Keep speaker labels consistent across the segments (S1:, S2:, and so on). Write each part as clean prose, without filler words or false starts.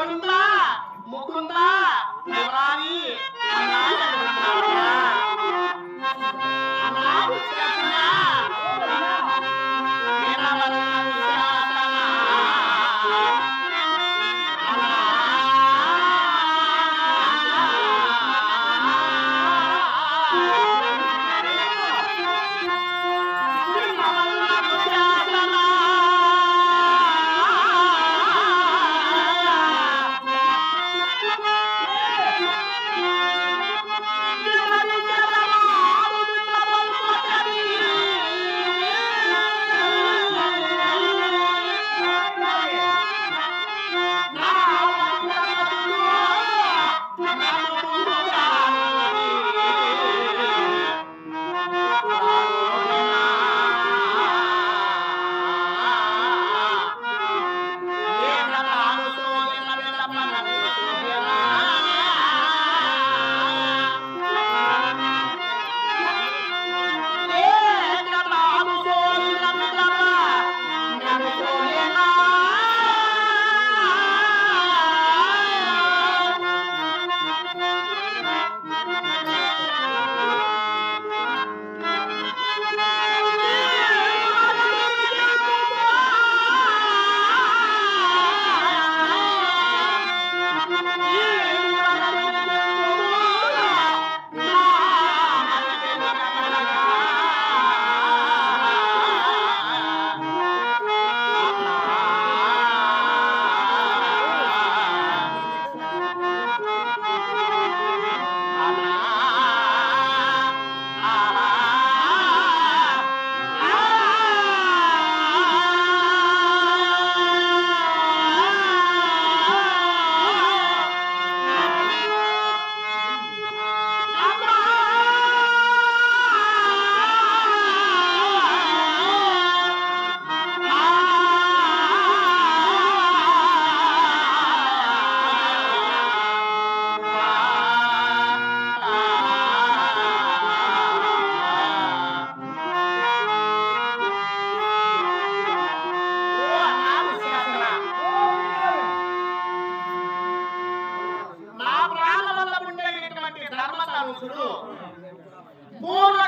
S1: గోవిందా ముకుందా మురారి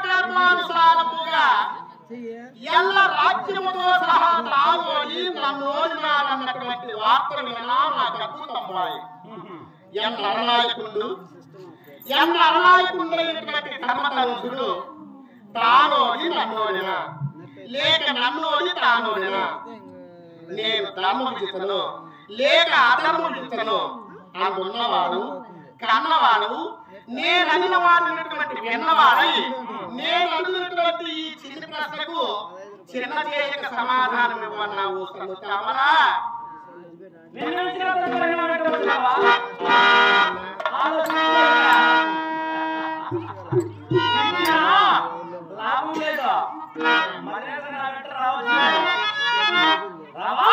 S1: పూర్వకర్మానుసారముగా ఎల్ల రాజ్యముతో సహా తాగోలి నన్నోడినాడన్నటువంటి వార్తను వినా నాకు అద్భుతమ్మాయి. ఎన్న అరణాయకుండైనటువంటి ధర్మతనుసుడు తానోడి నన్నోడినా లేక నన్నోడి తానోడినా, నేను ధర్మవిజితను లేక అధర్మవిజితను అందున్నవాడు కన్నవాడు నేను అడిగిన వాడినటువంటి విన్నవాడై నేను అడిగినటువంటి ఈ చిన్న ప్రశ్నకు చిన్న చేయక సమాధానం ఇవ్వన్నావు కమలా.
S2: లాభం లేదు రావా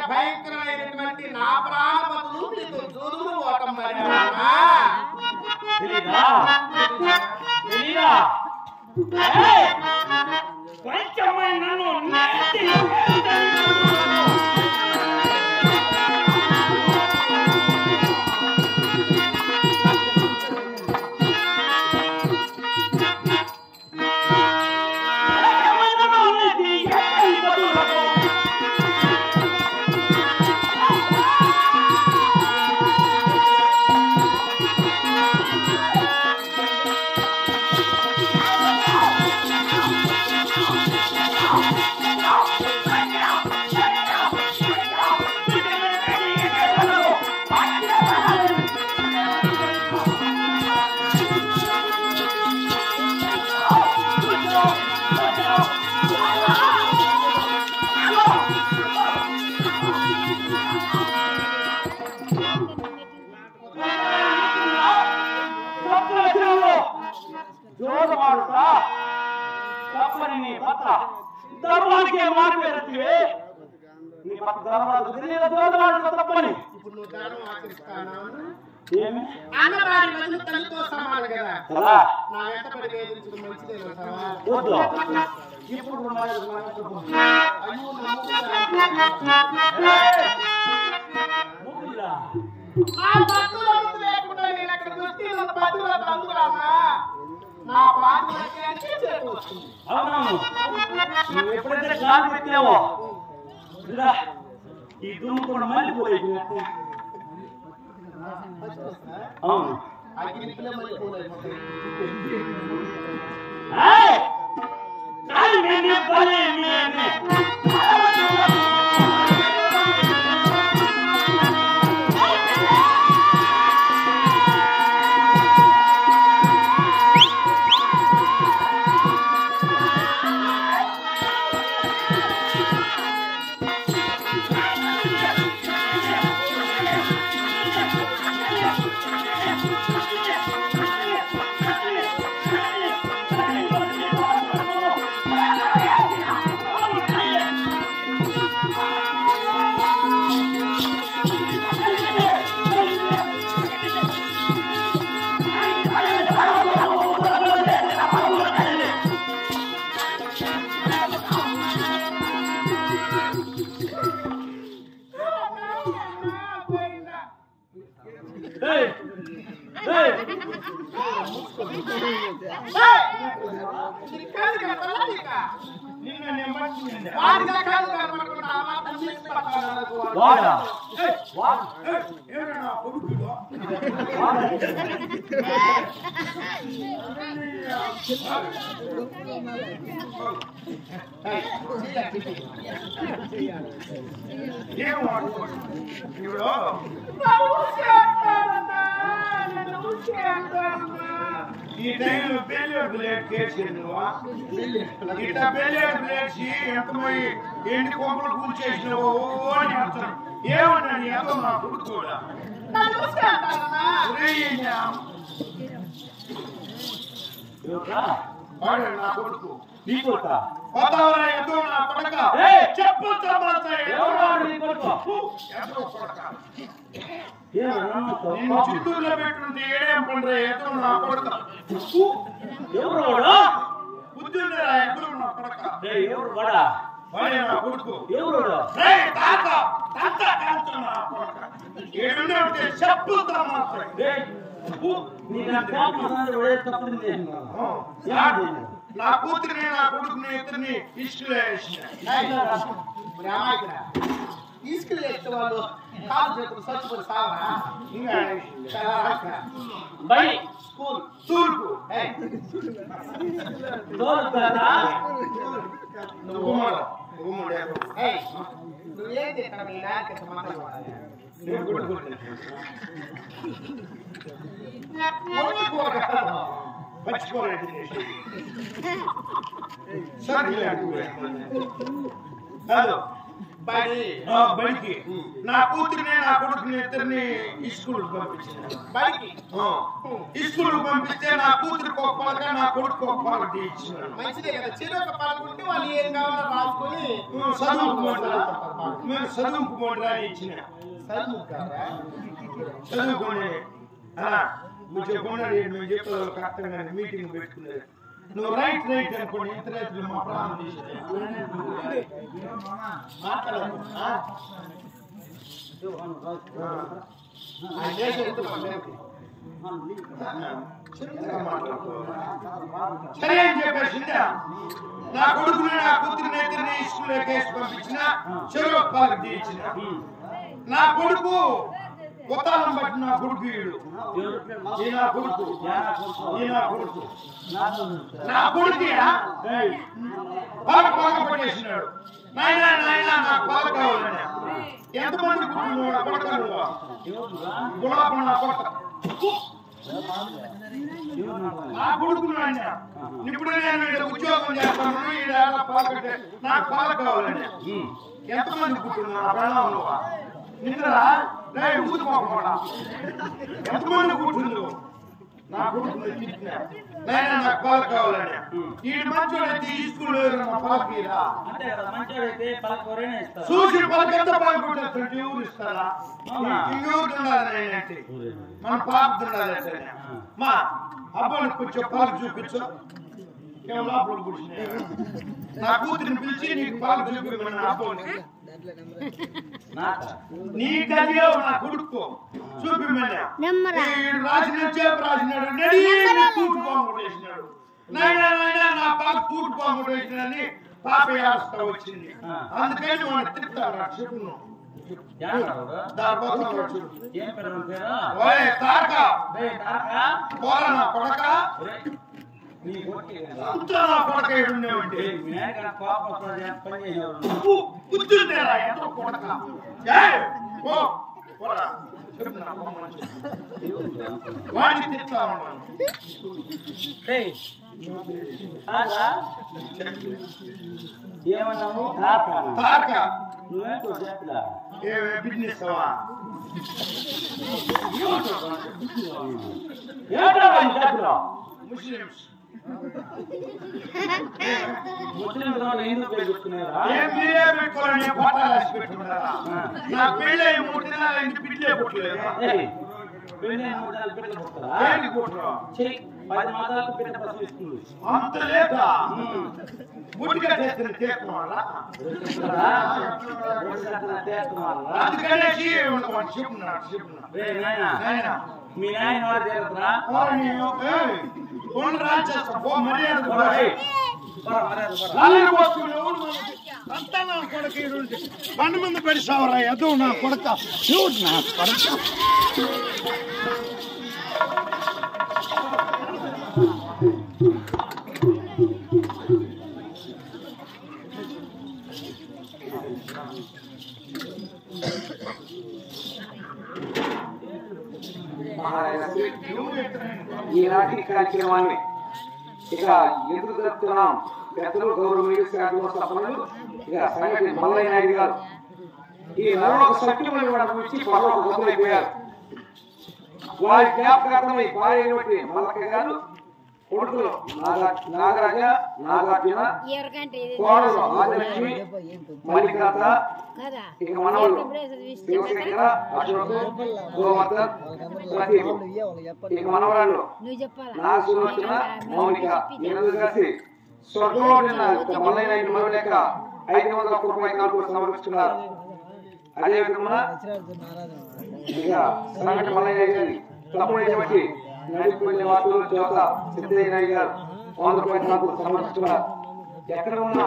S2: భయంకరమైనటువంటి నా ప్రాణపతులు నీకు చూదులు ఓటం
S3: నీ భర్త ధర్మానికి మారిపోయినట్టు నీ భర్త ధర్మాలు తప్పని
S1: ఇప్పుడు నువ్వు ధర్మం ఆచరిస్తాను
S3: ఏమి
S1: అన్నవారి మంది తల్లితో సమానం కదా
S3: కదా
S1: నా వెంట పడి వేధించడం మంచిదే కదా
S3: వద్దు
S1: ఇప్పుడు అయ్యో
S3: ముగ్గురా
S1: నా భక్తుల ముందు లేకుండా నేను అక్కడ దృష్టి భక్తుల బంధురామా నా బాధ్యతకి అంటే చేకూరుస్తుంది.
S3: అవునవును నువ్వు ఎప్పుడైతే గాలి పెట్టావో ఇలా ఈ దుమ్ముకున్న మళ్ళీ పోయినట్టు అవును
S1: అగ్నిలో మళ్ళీ పోలేదు
S4: ఈ టైంలో పెళ్లి ప్లేట్ కేసేది ఇట్లా పెళ్లి ప్లేట్ ఎంతమంది ఎండి కొంపలు కూల్చేసినావో అని అర్థం ఏమన్నాడు ఎంతో మా కొడుకు కూడా వాడు నా కొడుకు
S3: నీ కొడుకా
S4: పోతావరా ఎంతో నా కొడక చెప్పు ఎంతో కొడక నేను చిత్తూరులో పెట్టుంటే ఏడేం పండ్ర ఎంతో నా కొడక
S3: ఎవరు
S4: బుద్ధుండే ఎంతో నా కొడక
S3: ఎవరు వాడా
S4: వాడే నా కొడుకు
S3: ఎవరు
S4: తాత తాత ఎంతో నా కొడక ఏడుండే ఉంటే చెప్పుతా మాత్రం నా కూతురిని నా కొడుకుని ఇద్దరిని ఇసుకలో
S1: తీసుకెళ్ళి వేస్తే వాళ్ళు కాలు చేతులు స్వచ్ఛపడి సావరా స్కూల్
S4: తూర్పు
S1: నువ్వేంటి ఇక్కడ మీ నాయకు మాట్లాడాలి
S4: బడికి నా కూతురిని నా కొడుకుని ఇద్దరిని స్కూల్ పంపించాను
S1: బడికి
S4: స్కూల్ పంపిస్తే నా కూతురికి ఒక పలక నా కొడుకు ఒక పలక ఇచ్చినాను
S1: మంచిదే కదా చెరువు పాల్గొంటే వాళ్ళు ఏం కావాలో రాసుకొని
S4: చదువుకోండి అని ఇచ్చిన చదువుకోండి నువ్వు చెప్పకుండా మేము చెప్పేది కరెక్ట్గా మీటింగ్ పెట్టుకునేది నువ్వు రైట్ రైట్ అనుకోండి ఎంత రైతులు మా ప్రాణం సరే అని చెప్పేసిందా నా కొడుకుని నా కూతురిని ఇద్దరిని స్కూల్ కేసు పంపించిన చెరువు పాలకు తీయించిన నా కొడుకు కొత్తాలం బట్టి నా కొడుకు వీడు నా కొడుకు నా కొడుకు పాలకు పాక పట్టేసినాడు నాయనా నాయనా నాకు పాలు కావాలని ఎంతమంది కుటుంబం కొడక గులాబీ నా కొడక నా కొడుకు నాయన ఇప్పుడు నేను ఉద్యోగం చేస్తాను పాలకట్టే నాకు పాలు కావాలని ఎంతమంది కుటుంబం నా ప్రాణంలో నిద్రా ఊదుకోకుండా ఎంతమంది కూర్చుందో నా కొడుకు తిట్టినా నాయన నాకు పాలు కావాలని ఈ మంచోడైతే ఈ స్కూల్లో పాలకీరా
S3: అంతే కదా మంచోడైతే పలకూరనే ఇస్తారు
S4: చూసి పలకంతా పాల్గొంటే ఎవరు ఇస్తారా ఇంకెవరు ఉండాలి అంటే మన పాప ఉండాలంటే మా అబ్బాయిని కొంచెం పాలు చూపించు లోపల కూర్చుని నా కూతురిని పిలిచి నీకు పాలు చూపించమని అబ్బాయిని నీ గదిలో నా కొడుకు చూపిమన్నా రాసినాడు నడి తూటు బాగుంటేసినాడు నాయన నా పాప తూటు బాగుంటేసినని పాప ఏడుస్తా వచ్చింది అందుకని వాడిని తిప్పుతాడు చెప్పు కొడక అంతా నా కొడక ఉండేవండి కూర్చుంటేరా ఎంతో కొడక వాడిని తిప్పుతా ఉన్నాను
S3: ఏమన్నాము
S4: తారక
S3: నువ్వేంటో చెప్పలా
S4: బిజినెస్ ముస్లిమ్స్
S3: ముస్లింస్ వాళ్ళు ఎందుకు పెట్టుకున్నారా
S4: పెట్టుకోవాలని పట్టాలు రాసి పెట్టుకున్నారా నా పెళ్ళి 3 దినాలు ఇంటి పిల్లే పుట్టలేదా అంత లేదా ముట్టిగా చేస్తున్న చేసుకోవాలా అందుకనే చెప్పున్నాడు
S3: మీ నాయన
S4: అంతా నా కొడుకు పన్ను మంది పెడిసావరా ఎదో నా కొడుక నా కొడుక
S5: ఈనాటి కార్యక్రమాన్ని ఇక ఎదురు జరుపుతున్నాం. పెద్దలు గౌరవ సభ్యులు ఇక సంగతి మల్లయ్య నాయుడు గారు ఈ నలుగురు సభ్యులను అనుభవించి పర్వకు బదులైపోయారు. వారి జ్ఞాపకార్థమై భార్య మల్లక్క గారు కొడుకులు నాగరాజ నాగార్జున కోడలు ఆదిలక్ష్మి మల్లికాత ఇక మనవలు శివశంకర అశోక్ గోవర్ధన్ ప్రదీప్ ఇక మనవరాళ్ళు నాగసులోచన మౌనిక వీరందరూ కలిసి స్వర్గంలో మల్లయ్య నాయుడు మరవలేక 500 రూపాయల కానుకలు సమర్పిస్తున్నారు. అదేవిధంగా ఇక సంగటి మల్లయ్య గారి తమ్ముడైనటువంటి నడిపల్లి వార్తలు జోత సిద్ధయ్య నాయుడు గారు 100 రూపాయల కానుకలు సమర్పిస్తున్నారు. ఎక్కడ ఉన్నా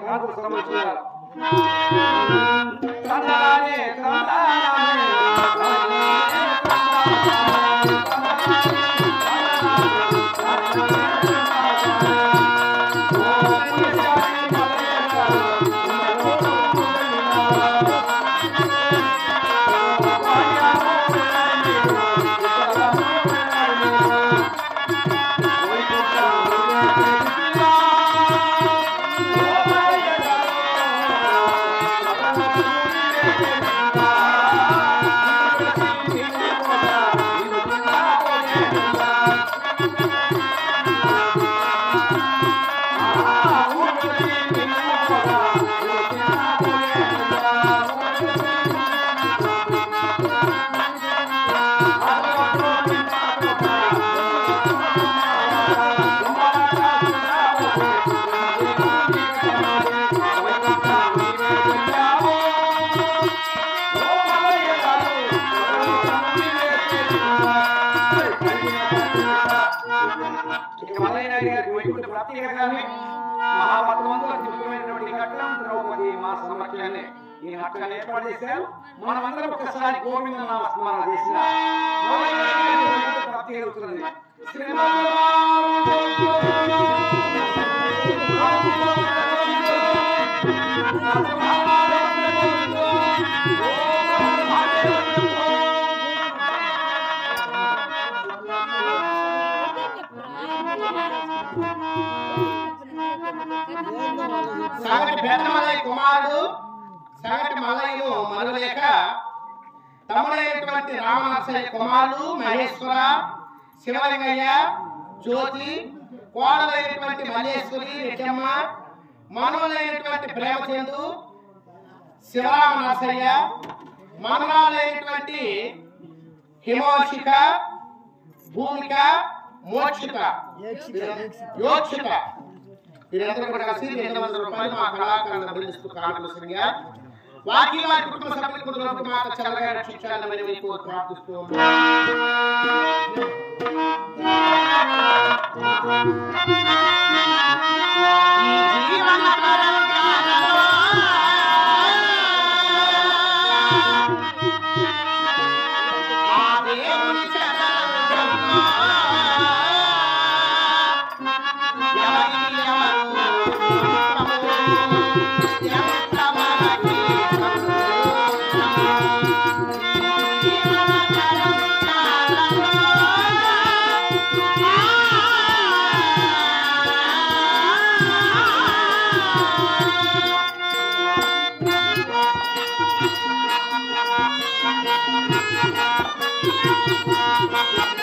S5: కానుకలు సమర్పిస్తున్నారు. ఈ నాటకాన్ని ఏర్పాటు చేశారు. మనమందరం ఒకసారి గోవింద నామస్మరణ చేసిన ప్రాప్తి కలుగుతున్నది.
S2: సంగటి పెద్ద మల్లయ్య కుమారుడు సంగటి మల్లయ్యను మరలేక తమ్ముడైనటువంటి రామనరసయ్య కుమారులు మహేశ్వర, శివలింగయ్య, జ్యోతి, కోడలైనటువంటి మల్లేశ్వరి, రెడ్డమ్మ, మనవలైనటువంటి ప్రేమచందు, శివరామ నరసయ్య, మనవరాలైనటువంటి హిమోషిక, భూమిక, మోక్షిక, యోక్షిక వీరందరూ కూడా కలిసి 200 రూపాయలు మా కళాకారులను అభినందిస్తూ కానుకలుగా వాకి వారి కుటుంబ సభ్యులకు మాత చల్లగా రక్షించాలని మరి మీకు ప్రార్థిస్తూ
S1: Thank you.